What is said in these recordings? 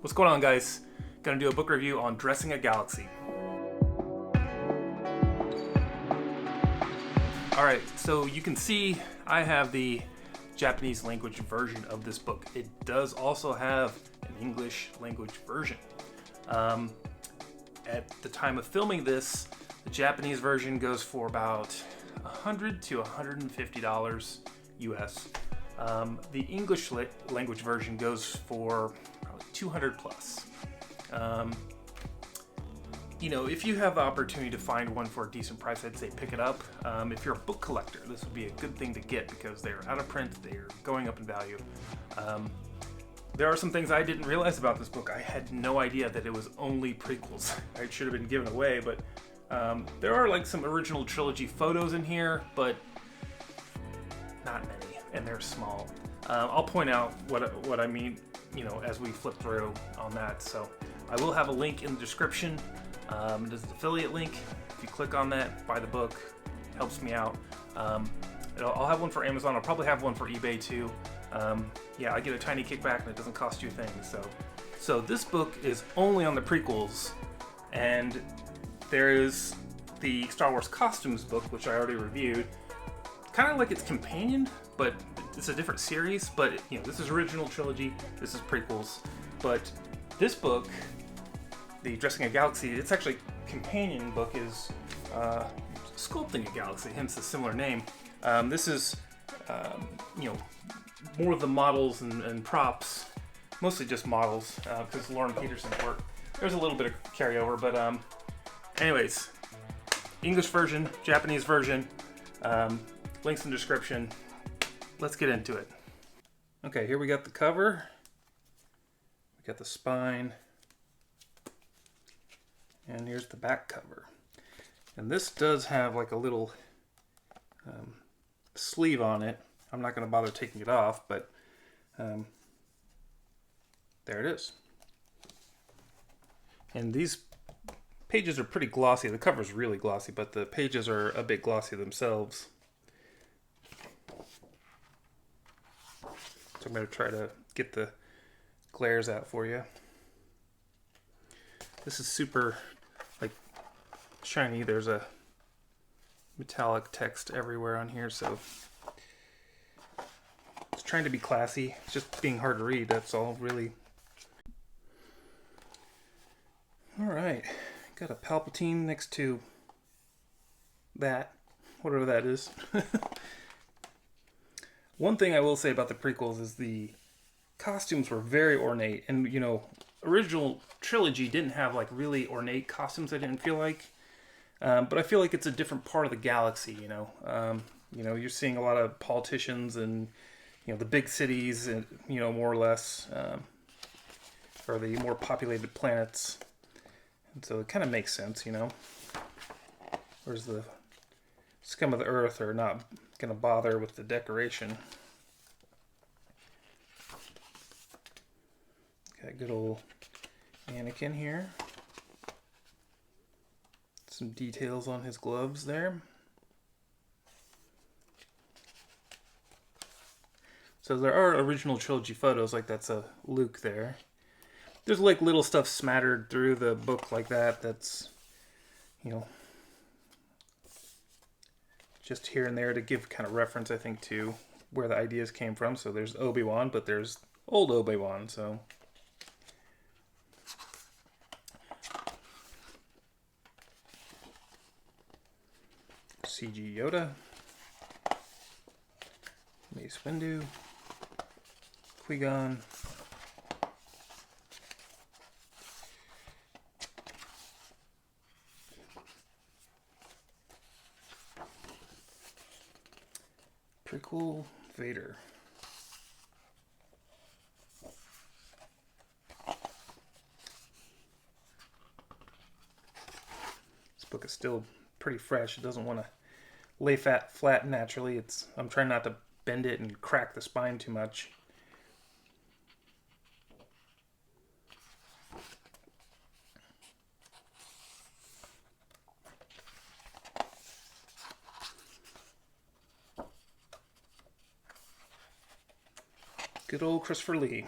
What's going on, guys? Gonna do a book review on Dressing a Galaxy. Alright, so you can see I have the Japanese language version of this book. It does also have an English language version. At the time of filming this, the Japanese version goes for about $100 to $150 US. The English language version goes for probably 200 plus. If you have the opportunity to find one for a decent price, I'd say pick it up. If you're a book collector, this would be a good thing to get because they're out of print, they're going up in value. There are some things I didn't realize about this book. I had no idea that it was only prequels. It should have been given away, but there are like some original trilogy photos in here, but not many, and they're small. I'll point out what I mean, as we flip through on that. So I will have a link in the description. There's an affiliate link. If you click on that, buy the book. Helps me out. I'll have one for Amazon. I'll probably have one for eBay too. I get a tiny kickback and it doesn't cost you a thing. So this book is only on the prequels, and there is the Star Wars costumes book, which I already reviewed. Kind of like its companion, but it's a different series. But this is original trilogy. This is prequels. But this book, the Dressing a Galaxy, its actually companion book is Sculpting a Galaxy, hence the similar name. This is more of the models and props, mostly just models, because Lauren Peterson's work. There's a little bit of carryover, but anyways, English version, Japanese version, links in the description. Let's get into it. Okay, here we got the cover. We got the spine. And here's the back cover. And this does have like a little sleeve on it. I'm not going to bother taking it off, but there it is. And these pages are pretty glossy. The cover's really glossy, but the pages are a bit glossy themselves. So I'm going to try to get the glares out for you. This is super shiny. There's a metallic text everywhere on here, so it's trying to be classy. It's just being hard to read, that's all, really. Alright, got a Palpatine next to that, whatever that is. One thing I will say about the prequels is the costumes were very ornate, and original trilogy didn't have like really ornate costumes. I didn't feel like, but I feel like it's a different part of the galaxy. You're seeing a lot of politicians and the big cities, and more or less, or the more populated planets, and so it kind of makes sense. Whereas the scum of the earth are not going to bother with the decoration. Got good old Anakin here. Some details on his gloves there. So there are original trilogy photos, like that's a Luke there. There's like little stuff smattered through the book like that, that's just here and there to give kind of reference, I think, to where the ideas came from. So there's Obi-Wan, but there's old Obi-Wan, so CG Yoda, Mace Windu, Qui-Gon, prequel Vader. This book is still pretty fresh. It doesn't want to lay flat naturally. I'm trying not to bend it and crack the spine too much. Good old Christopher Lee.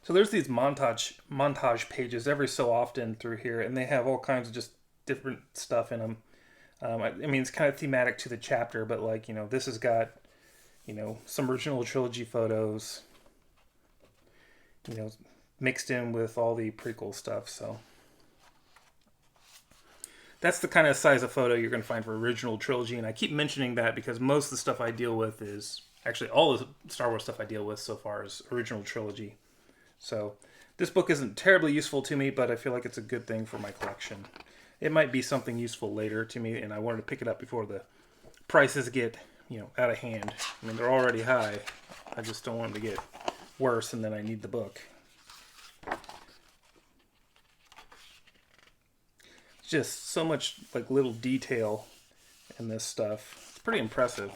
So there's these montage pages every so often through here, and they have all kinds of just different stuff in them. I mean, it's kind of thematic to the chapter, but like, you know, this has got, you know, some original trilogy photos, you know, mixed in with all the prequel stuff. So that's the kind of size of photo you're going to find for original trilogy. And I keep mentioning that because most of the stuff I deal with is actually all the Star Wars stuff I deal with so far is original trilogy. So this book isn't terribly useful to me, but I feel like it's a good thing for my collection. It might be something useful later to me, and I wanted to pick it up before the prices get, you know, out of hand. I mean, they're already high. I just don't want them to get worse, and then I need the book. Just so much like little detail in this stuff. It's pretty impressive.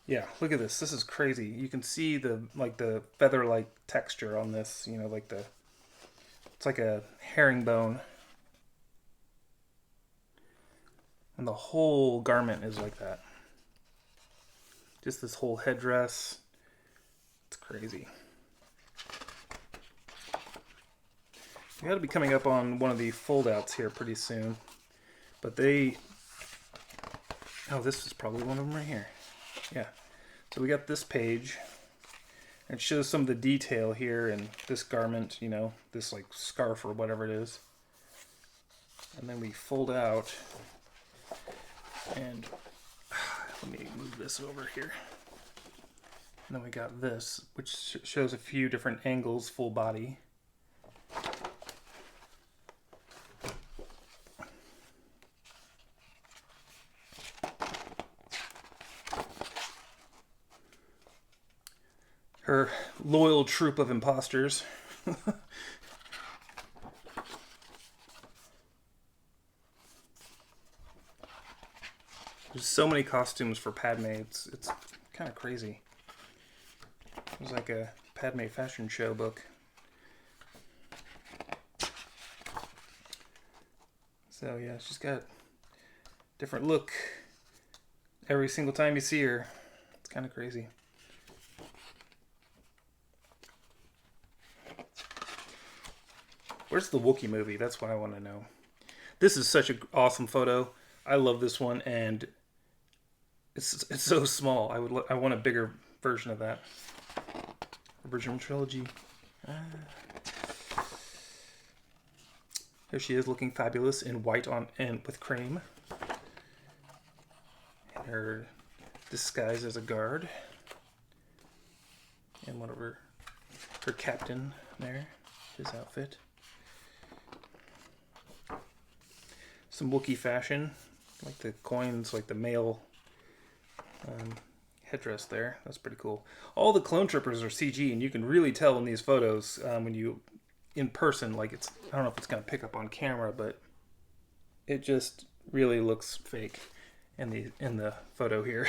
Yeah, look at this. This is crazy. You can see the feather-like texture on this. You know, like it's like a herringbone, and the whole garment is like that. Just this whole headdress. It's crazy. We got to be coming up on one of the foldouts here pretty soon, but oh, this is probably one of them right here. Yeah. So we got this page. It shows some of the detail here in this garment, you know, this like scarf or whatever it is. And then we fold out, and let me move this over here. And then we got this, which shows a few different angles, full body. Her loyal troop of imposters. There's so many costumes for Padme. It's kind of crazy. It was like a Padme fashion show book. So yeah, she's got a different look every single time you see her. It's kind of crazy. Where's the Wookiee movie? That's what I want to know. This is such an awesome photo. I love this one, and it's so small. I want a bigger version of that. Original trilogy. Here she is, looking fabulous in white and with cream. And her disguise as a guard, and whatever her captain there, his outfit. Some Wookiee fashion, like the coins, like the male headdress there. That's pretty cool. All the clone troopers are CG, and you can really tell in these photos when you in person. Like I don't know if it's gonna pick up on camera, but it just really looks fake in the photo here.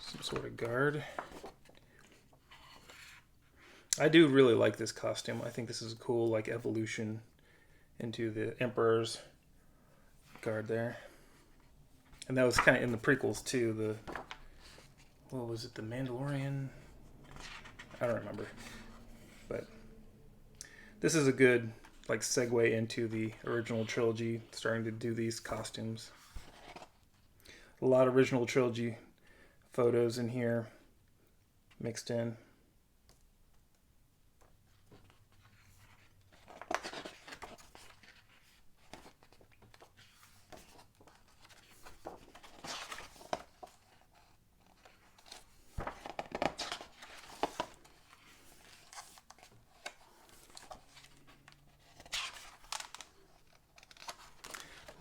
Some sort of guard. I do really like this costume. I think this is a cool like evolution into the Emperor's guard there. And that was kind of in the prequels too. What was it? The Mandalorian? I don't remember. But this is a good like segue into the original trilogy, starting to do these costumes. A lot of original trilogy photos in here mixed in.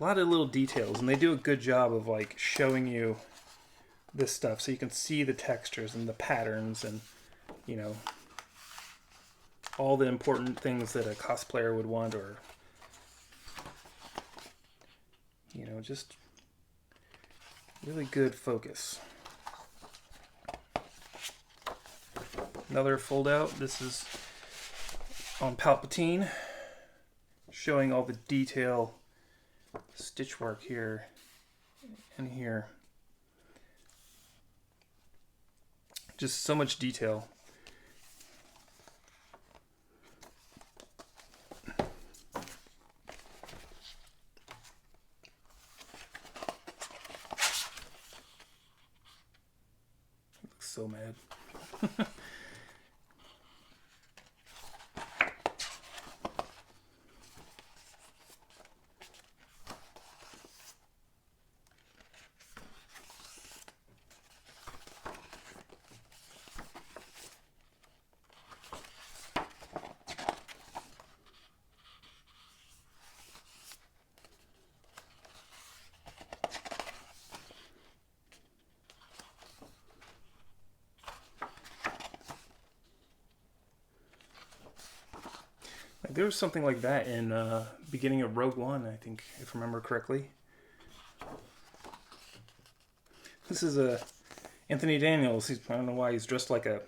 A lot of little details, and they do a good job of like showing you this stuff so you can see the textures and the patterns and, you know, all the important things that a cosplayer would want, or, you know, just really good focus. Another fold out. This is on Palpatine, showing all the detail, stitch work here and here. Just so much detail. Looks so mad. There was something like that in beginning of Rogue One, I think, if I remember correctly. This is Anthony Daniels. I don't know why he's dressed like a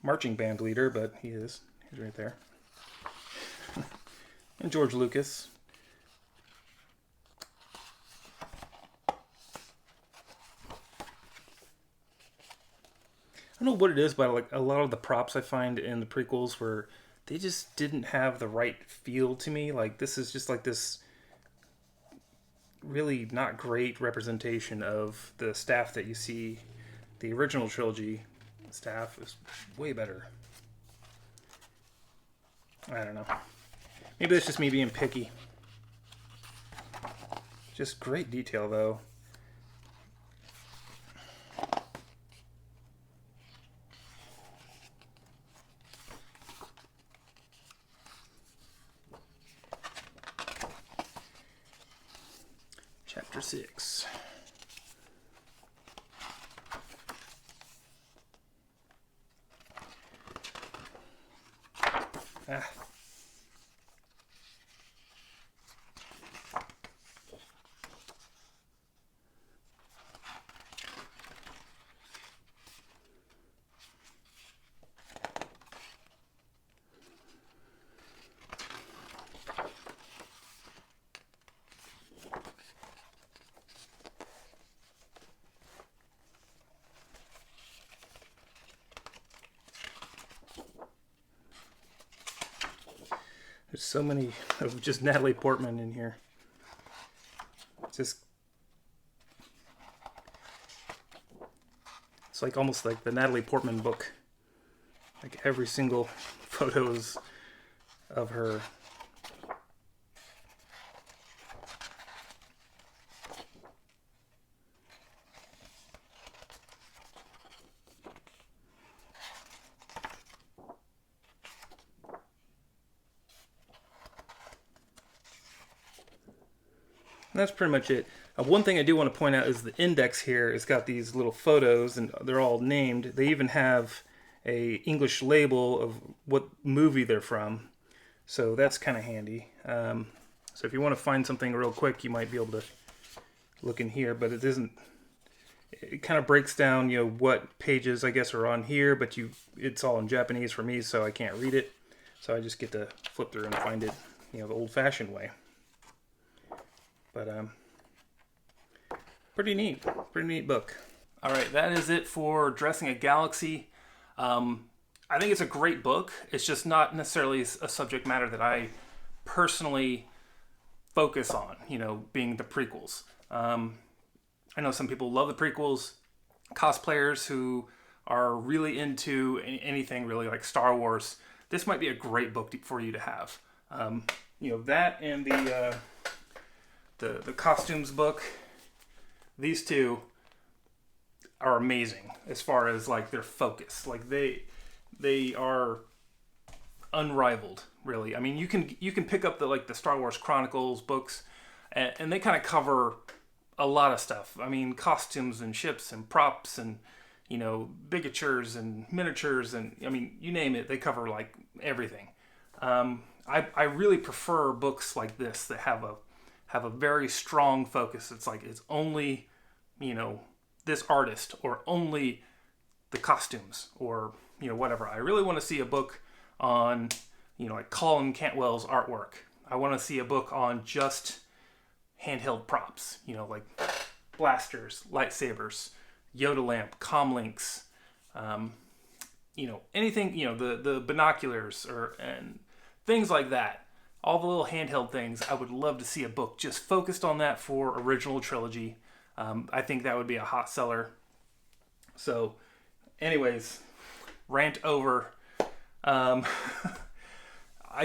marching band leader, but he is. He's right there. And George Lucas. I don't know what it is, but like a lot of the props I find in the prequels were they just didn't have the right feel to me. Like, this is just like this really not great representation of the staff that you see. The original trilogy staff is way better. I don't know. Maybe that's just me being picky. Just great detail, though. Chapter 6. Ah. There's so many of just Natalie Portman in here. It's like almost like the Natalie Portman book. Like every single photo is of her. That's pretty much it. One thing I do want to point out is the index here. It's got these little photos, and they're all named. They even have a English label of what movie they're from, so that's kind of handy. So if you want to find something real quick, you might be able to look in here, but it isn't. It kind of breaks down, you know, what pages I guess are on here, but it's all in Japanese for me, so I can't read it. So I just get to flip through and find it, you know, the old-fashioned way. But pretty neat book. All right, that is it for Dressing a Galaxy. I think it's a great book. It's just not necessarily a subject matter that I personally focus on, you know, being the prequels. I know some people love the prequels, cosplayers who are really into anything really like Star Wars. This might be a great book for you to have. You know, that and the costumes book, these two are amazing as far as like their focus. Like they are unrivaled, really. I mean, you can pick up the Star Wars Chronicles books, and they kind of cover a lot of stuff. I mean, costumes and ships and props and, you know, bigatures and miniatures and, I mean, you name it, they cover like everything. I really prefer books like this that have a very strong focus. It's like it's only, you know, this artist or only the costumes or, you know, whatever. I really want to see a book on, you know, like Colin Cantwell's artwork. I want to see a book on just handheld props, you know, like blasters, lightsabers, Yoda lamp, comm links, anything, the binoculars and things like that. All the little handheld things. I would love to see a book just focused on that for original trilogy. I think that would be a hot seller. So, anyways, rant over. I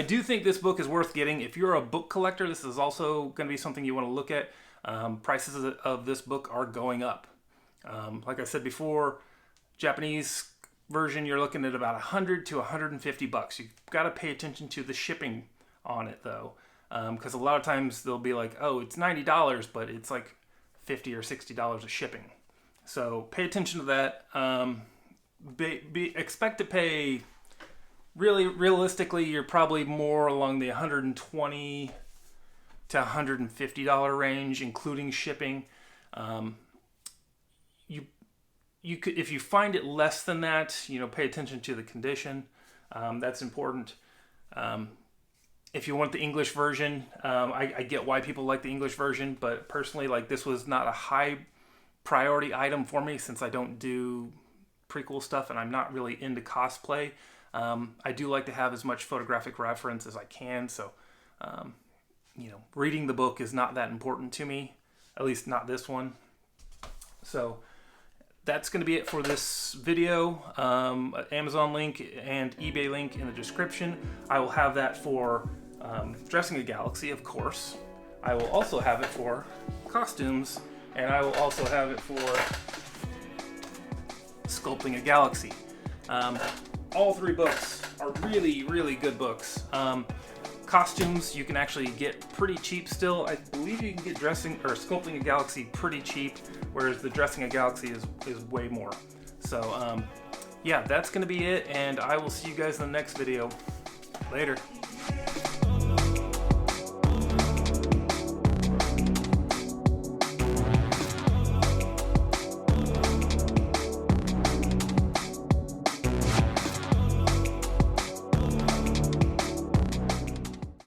do think this book is worth getting. If you're a book collector, this is also going to be something you want to look at. Prices of this book are going up. Like I said before, Japanese version, you're looking at about $100 to $150. You've got to pay attention to the shipping on it, though, because a lot of times they'll be like, oh, it's $90, but it's like $50 or $60 of shipping. So pay attention to that. Expect to pay. Really, realistically, you're probably more along the $120 to $150 range, including shipping. You could, if you find it less than that, pay attention to the condition. That's important. If you want the English version, I get why people like the English version, but personally, this was not a high priority item for me since I don't do prequel stuff and I'm not really into cosplay. I do like to have as much photographic reference as I can, so reading the book is not that important to me, at least not this one. So that's going to be it for this video. Amazon link and eBay link in the description. I will have that for Dressing a Galaxy, of course. I will also have it for costumes, and I will also have it for Sculpting a Galaxy. All three books are really, really good books. Costumes you can actually get pretty cheap still. I believe you can get Sculpting a Galaxy pretty cheap, whereas the Dressing a Galaxy is way more. So yeah, that's going to be it, and I will see you guys in the next video. Later.